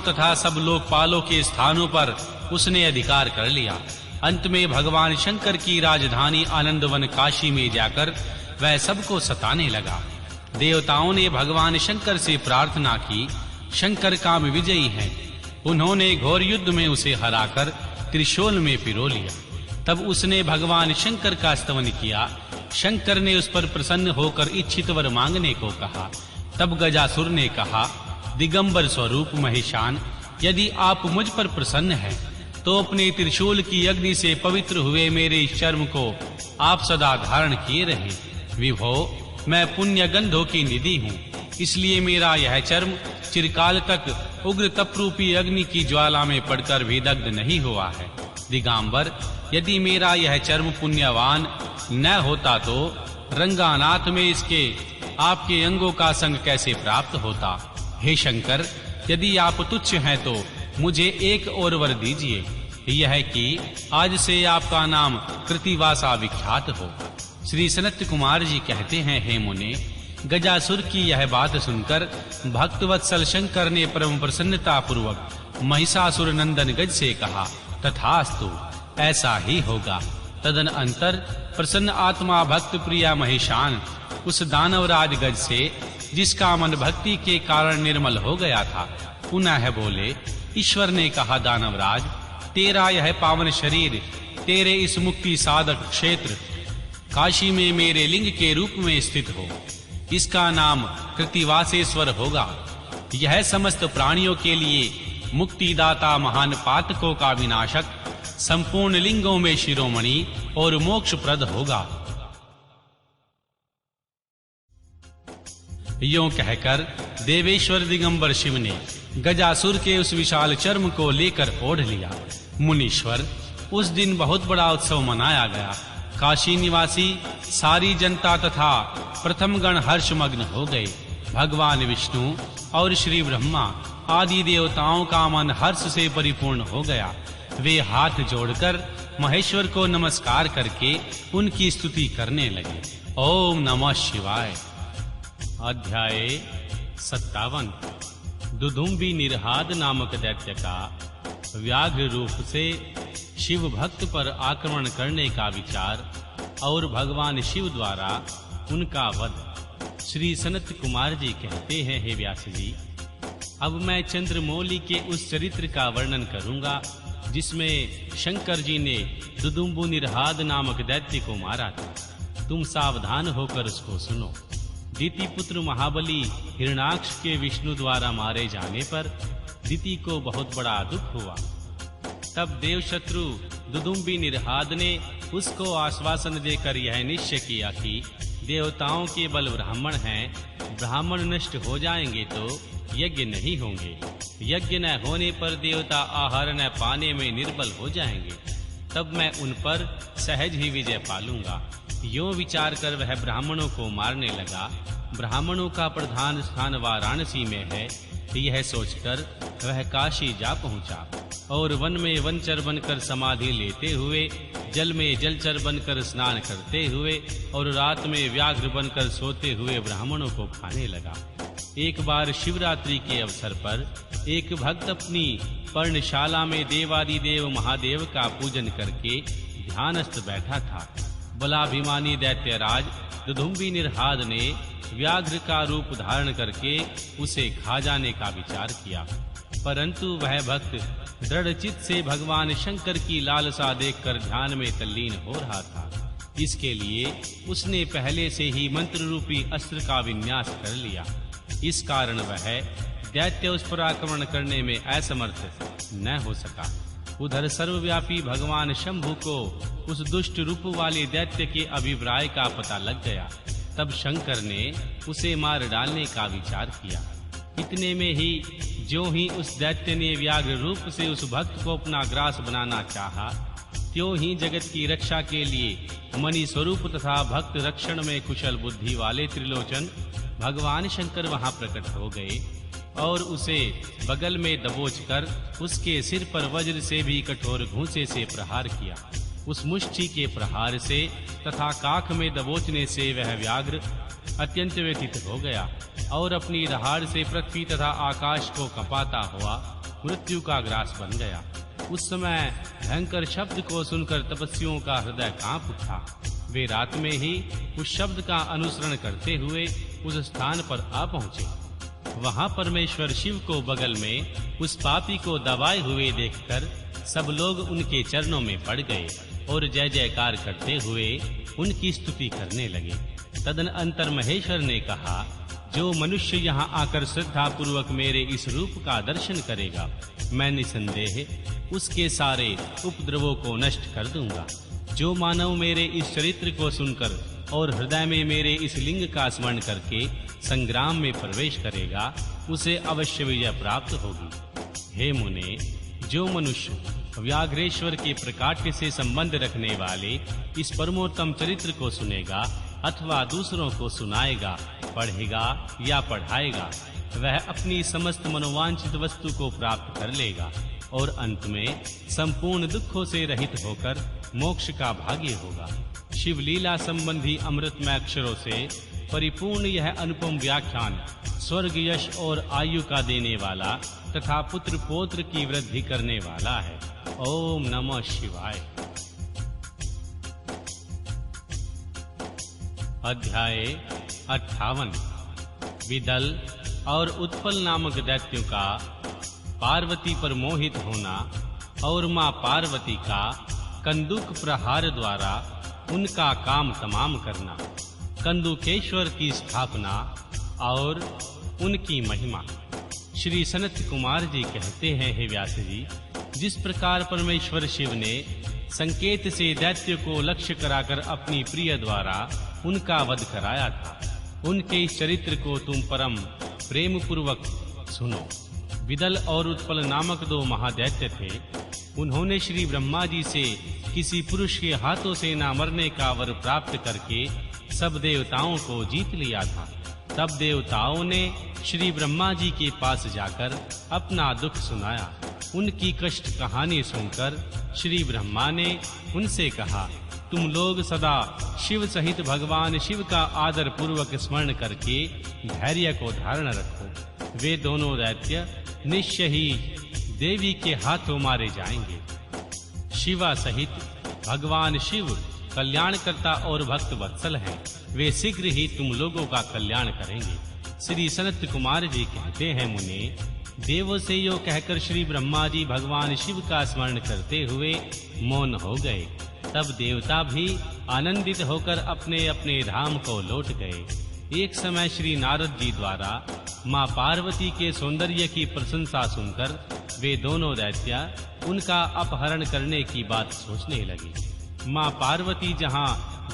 तथा सब लोकपालों के स्थानों पर उसने अधिकार कर लिया। अंत में भगवान शंकर की राजधानी आनंदवन काशी में जाकर वह सबको सताने लगा। देवताओं ने भगवान शंकर से प्रार्थना की, शंकर काम विजयी हैं। उन्होंने घोर युद्ध में उसे हराकर त्रिशूल में पिरो लिया। तब उसने भगवान शंकर का स्तवन किया। शंकर ने उस पर प्रसन्न होकर इच्छित वर मांगने को कहा। तब गजासुर ने कहा, दिगंबर स्वरूप महेशान, यदि आप मुझ पर प्रसन्न हैं तो अपने त्रिशूल की अग्नि से पवित्र हुए मेरे इस चर्म को आप सदा धारण किए रहें। विभो, मैं पुण्य गंधों की निधि हूँ, इसलिए मेरा यह चर्म चिरकाल तक उग्र तपरूपी अग्नि की ज्वाला में पड़कर भी दग्ध नहीं हुआ है। दिगंबर, यदि मेरा यह चर्म पुण्यवान न होता तो रंगानाथ में इसके आपके अंगों का संग कैसे प्राप्त होता। हे शंकर, यदि आप तुच्छ हैं तो मुझे एक और वर दीजिए, यह कि आज से आपका नाम कृतिवासा विख्यात हो। श्री सनत कुमार जी कहते हैं, हे मुने, गजासुर की यह बात सुनकर भक्तवत्सल शंकर ने परम प्रसन्नता पूर्वक महिषासुर नंदन गज से कहा, तथास्तु, ऐसा ही होगा। तदनंतर प्रसन्न आत्मा भक्त प्रिया महिषान उस दानवराज गज से, जिसका मन भक्ति के कारण निर्मल हो गया था, पुनः बोले। ईश्वर ने कहा, दानवराज, तेरा यह पावन शरीर तेरे इस मुक्ति साधक क्षेत्र काशी में मेरे लिंग के रूप में स्थित हो। इसका नाम कृतिवासेश्वर होगा। यह समस्त प्राणियों के लिए मुक्तिदाता, महान पातकों का विनाशक, संपूर्ण लिंगों में शिरोमणि और मोक्षप्रद होगा। यों कहकर देवेश्वर दिगंबर शिव ने गजासुर के उस विशाल चर्म को लेकर ओढ़ लिया। मुनीश्वर, उस दिन बहुत बड़ा उत्सव मनाया गया। काशी निवासी सारी जनता तथा प्रथम गण हर्षमग्न हो गए। भगवान विष्णु और श्री ब्रह्मा आदि देवताओं का मन हर्ष से परिपूर्ण हो गया। वे हाथ जोड़कर महेश्वर को नमस्कार करके उनकी स्तुति करने लगे। ओम नमः शिवाय। अध्याय 57। दुदुम्बी निरहाद नामक दैत्य का व्याघ्र रूप से शिव भक्त पर आक्रमण करने का विचार और भगवान शिव द्वारा उनका वध। श्री सनत कुमार जी कहते हैं, हे व्यास जी, अब मैं चंद्रमौली के उस चरित्र का वर्णन करूंगा जिसमें शंकर जी ने दुदुम्बु निरहाद नामक दैत्य को मारा था। तुम सावधान होकर उसको सुनो। दिति पुत्र महाबली हिरणाक्ष के विष्णु द्वारा मारे जाने पर दिति को बहुत बड़ा दुख हुआ। तब देवशत्रु दुदुम्बी निरहाद ने उसको आश्वासन देकर यह निश्चय किया कि देवताओं के बल ब्राह्मण हैं, ब्राह्मण नष्ट हो जाएंगे तो यज्ञ नहीं होंगे, यज्ञ न होने पर देवता आहार न पाने में निर्बल हो जाएंगे, तब मैं उन पर सहज ही विजय पालूंगा। यों विचार कर वह ब्राह्मणों को मारने लगा। ब्राह्मणों का प्रधान स्थान वाराणसी में है, यह सोचकर वह काशी जा पहुंचा और वन में वनचर बनकर समाधि लेते हुए, जल में जलचर बनकर स्नान करते हुए और रात में व्याघ्र बनकर सोते हुए ब्राह्मणों को खाने लगा। एक बार शिवरात्रि के अवसर पर एक भक्त अपनी पर्णशाला में देवादिदेव महादेव का पूजन करके ध्यानस्थ बैठा था। बलाभिमानी दैत्यराज दुदुम्बी निरहाद ने व्याघ्र का रूप धारण करके उसे खा जाने का विचार किया, परंतु वह भक्त दृढ़ चित्त से भगवान शंकर की लालसा देखकर ध्यान में तल्लीन हो रहा था। इसके लिए उसने पहले से ही मंत्र रूपी अस्त्र का विन्यास कर लिया। इस कारण वह दैत्य उस पर आक्रमण करने में असमर्थ न हो सका। उधर सर्वव्यापी भगवान शंभु को उस दुष्ट रूप वाले दैत्य के अभिप्राय का पता लग गया। तब शंकर ने उसे मार डालने का विचार किया। इतने में ही ज्यों ही उस दैत्य ने व्याघ्र रूप से उस भक्त को अपना ग्रास बनाना चाहा, त्यों ही जगत की रक्षा के लिए मणि स्वरूप तथा भक्त रक्षण में कुशल बुद्धि वाले त्रिलोचन भगवान शंकर वहां प्रकट हो गए और उसे बगल में दबोचकर उसके सिर पर वज्र से भी कठोर घूंसे से प्रहार किया। उस मुष्टि के प्रहार से तथा काख में दबोचने से वह व्याघ्र अत्यंत व्यथित हो गया और अपनी दहाड़ से पृथ्वी तथा आकाश को कंपाता हुआ मृत्यु का ग्रास बन गया। उस समय भयंकर शब्द को सुनकर तपस्वियों का हृदय कांप उठा। वे रात में ही उस शब्द का अनुसरण करते हुए उस स्थान पर आ पहुंचे। वहां परमेश्वर शिव को बगल में उस पापी को दबाए हुए देखकर सब लोग उनके चरणों में पड़ गए और जय जयकार करते हुए उनकी स्तुति करने लगे। तदनंतर महेश्वर ने कहा, जो मनुष्य यहाँ आकर श्रद्धा पूर्वक मेरे इस रूप का दर्शन करेगा, मैं निसंदेह उसके सारे उपद्रवों को नष्ट कर दूंगा। जो मानव मेरे इस चरित्र को सुनकर और हृदय में मेरे इस लिंग का स्मरण करके संग्राम में प्रवेश करेगा, उसे अवश्य विजय प्राप्त होगी। हे मुने, जो मनुष्य व्याघ्रेश्वर के प्रकाट्य से संबंध रखने वाले इस परमोत्तम चरित्र को सुनेगा अथवा दूसरों को सुनाएगा, पढ़ेगा या पढ़ाएगा, वह अपनी समस्त मनोवांछित वस्तु को प्राप्त कर लेगा और अंत में संपूर्ण दुखों से रहित होकर मोक्ष का भागी होगा। शिवलीला संबंधी अमृतमय अक्षरों से परिपूर्ण यह अनुपम व्याख्यान स्वर्ग, यश और आयु का देने वाला तथा पुत्र पौत्र की वृद्धि करने वाला है। ओम नमः शिवाय। अध्याय 58। विदल और उत्पल नामक दैत्यों का पार्वती पर मोहित होना और मां पार्वती का कंदुक प्रहार द्वारा उनका काम तमाम करना। कंदुकेश्वर की स्थापना और उनकी महिमा। श्री सनत कुमार जी कहते हैं, हे व्यास जी, जिस प्रकार परमेश्वर शिव ने संकेत से दैत्य को लक्ष्य कराकर अपनी प्रिय द्वारा उनका वध कराया था, उनके इस चरित्र को तुम परम प्रेम पूर्वक सुनो। विदल और उत्पल नामक दो महादैत्य थे। उन्होंने श्री ब्रह्मा जी से किसी पुरुष के हाथों से न मरने का वर प्राप्त करके सब देवताओं को जीत लिया था। तब देवताओं ने श्री ब्रह्मा जी के पास जाकर अपना दुख सुनाया। उनकी कष्ट कहानी सुनकर श्री ब्रह्मा ने उनसे कहा, तुम लोग सदा शिव सहित भगवान शिव का आदर पूर्वक स्मरण करके धैर्य को धारण रखो। वे दोनों दैत्य निश्चय ही देवी के हाथों मारे जाएंगे। शिवा सहित भगवान शिव कल्याणकर्ता और भक्त वत्सल हैं। वे शीघ्र ही तुम लोगों का कल्याण करेंगे। श्री सनत कुमार जी कहते हैं, मुने, देवों से यो कहकर श्री ब्रह्मा जी भगवान शिव का स्मरण करते हुए मौन हो गए। तब देवता भी आनंदित होकर अपने अपने धाम को लौट गए। एक समय श्री नारद जी द्वारा मां पार्वती के सौंदर्य की प्रशंसा सुनकर वे दोनों दैत्य उनका अपहरण करने की बात सोचने लगे। मां पार्वती जहां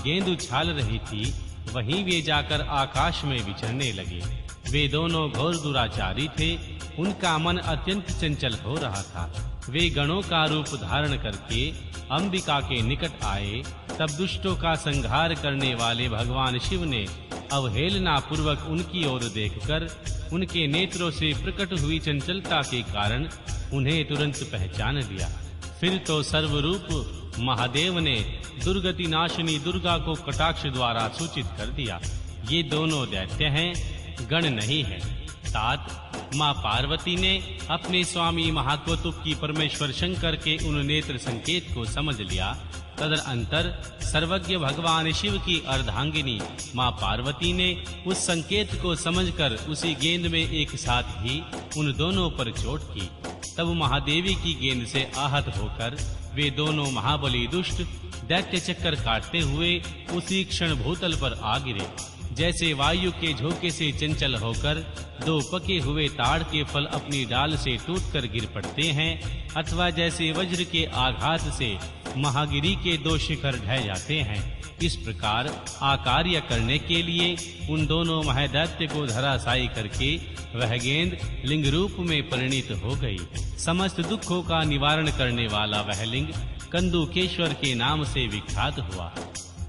गेंद उछाल रही थी, वहीं वे जाकर आकाश में विचरने लगे। वे दोनों घोर दुराचारी थे। उनका मन अत्यंत चंचल हो रहा था। वे गणों का रूप धारण करके अंबिका के निकट आए। तब दुष्टों का संहार करने वाले भगवान शिव ने अवहेलना पूर्वक उनकी ओर देखकर उनके नेत्रों से प्रकट हुई चंचलता के कारण उन्हें तुरंत पहचान लिया। फिर तो सर्वरूप महादेव ने दुर्गति नाशिनी दुर्गा को कटाक्ष द्वारा सूचित कर दिया। ये दोनों दैत्य हैं, गण नहीं है। तात मां पार्वती ने अपने स्वामी महाकौतुक की परमेश्वर शंकर के उन नेत्र संकेत को समझ लिया। तदनंतर सर्वज्ञ भगवान शिव की अर्धांगिनी मां पार्वती ने उस संकेत को समझकर उसी गेंद में एक साथ ही उन दोनों पर चोट की। तब महादेवी की गेंद से आहत होकर वे दोनों महाबली दुष्ट दैत्य चक्कर काटते हुए उसी क्षण भूतल पर आ गिरे। जैसे वायु के झोंके से चंचल होकर दो पके हुए ताड़ के फल अपनी डाल से टूटकर गिर पड़ते हैं, अथवा जैसे वज्र के आघात से महागिरी के दो शिखर ढह जाते हैं, इस प्रकार आकार्य करने के लिए उन दोनों महादैत्य को धराशायी करके वह गेंद लिंग रूप में परिणित हो गई। समस्त दुखों का निवारण करने वाला वह लिंग कंदुकेश्वर के नाम से विख्यात हुआ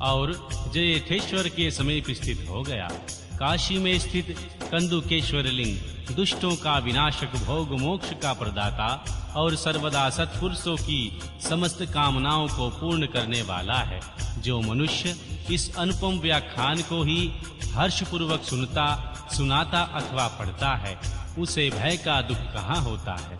और जयेथेश्वर के समीप स्थित हो गया। काशी में स्थित कंदुकेश्वर लिंग दुष्टों का विनाशक, भोग मोक्ष का प्रदाता और सर्वदा सत्पुरुषों की समस्त कामनाओं को पूर्ण करने वाला है। जो मनुष्य इस अनुपम व्याख्यान को ही हर्ष पूर्वक सुनाता अथवा पढ़ता है, उसे भय का दुख कहाँ होता है।